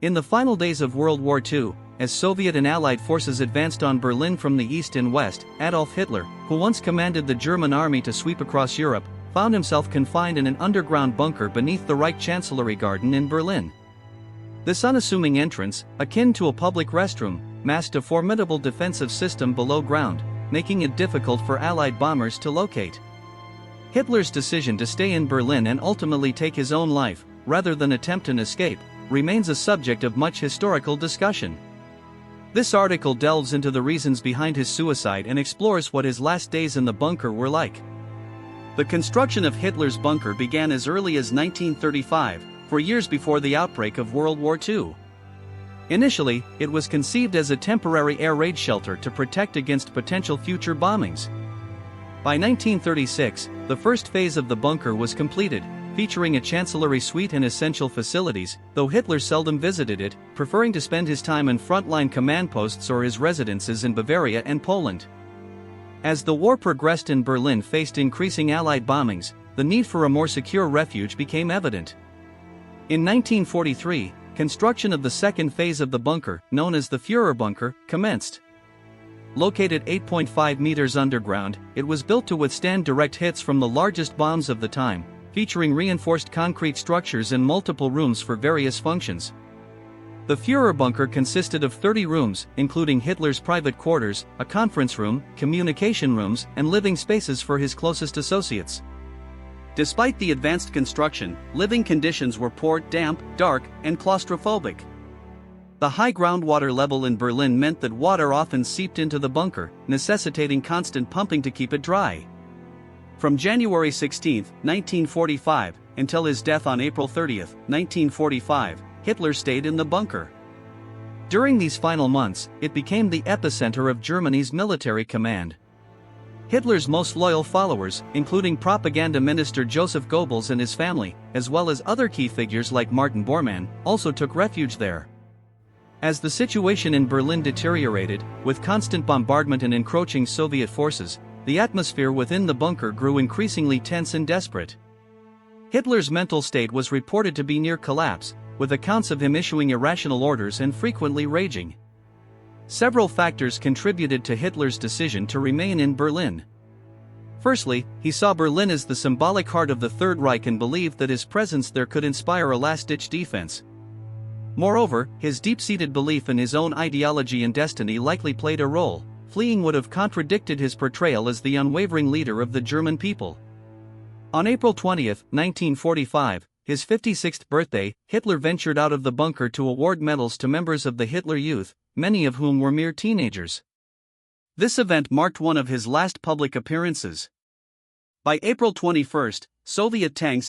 In the final days of World War II, as Soviet and Allied forces advanced on Berlin from the east and west, Adolf Hitler, who once commanded the German army to sweep across Europe, found himself confined in an underground bunker beneath the Reich Chancellery Garden in Berlin. This unassuming entrance, akin to a public restroom, masked a formidable defensive system below ground, making it difficult for Allied bombers to locate. Hitler's decision to stay in Berlin and ultimately take his own life, rather than attempt an escape, remains a subject of much historical discussion. This article delves into the reasons behind his suicide and explores what his last days in the bunker were like. The construction of Hitler's bunker began as early as 1935, 4 years before the outbreak of World War II. Initially, it was conceived as a temporary air raid shelter to protect against potential future bombings. By 1936, the first phase of the bunker was completed, featuring a chancellery suite and essential facilities, though Hitler seldom visited it, preferring to spend his time in frontline command posts or his residences in Bavaria and Poland. As the war progressed and Berlin faced increasing Allied bombings, the need for a more secure refuge became evident. In 1943, construction of the second phase of the bunker, known as the Führerbunker, commenced. Located 8.5 meters underground, it was built to withstand direct hits from the largest bombs of the time, featuring reinforced concrete structures and multiple rooms for various functions. The Führerbunker consisted of 30 rooms, including Hitler's private quarters, a conference room, communication rooms, and living spaces for his closest associates. Despite the advanced construction, living conditions were poor, damp, dark, and claustrophobic. The high groundwater level in Berlin meant that water often seeped into the bunker, necessitating constant pumping to keep it dry. From January 16, 1945, until his death on April 30, 1945, Hitler stayed in the bunker. During these final months, it became the epicenter of Germany's military command. Hitler's most loyal followers, including propaganda minister Joseph Goebbels and his family, as well as other key figures like Martin Bormann, also took refuge there. As the situation in Berlin deteriorated, with constant bombardment and encroaching Soviet forces, the atmosphere within the bunker grew increasingly tense and desperate. Hitler's mental state was reported to be near collapse, with accounts of him issuing irrational orders and frequently raging. Several factors contributed to Hitler's decision to remain in Berlin. Firstly, he saw Berlin as the symbolic heart of the Third Reich and believed that his presence there could inspire a last-ditch defense. Moreover, his deep-seated belief in his own ideology and destiny likely played a role. Fleeing would have contradicted his portrayal as the unwavering leader of the German people. On April 20, 1945, his 56th birthday, Hitler ventured out of the bunker to award medals to members of the Hitler Youth, many of whom were mere teenagers. This event marked one of his last public appearances. By April 21, Soviet tanks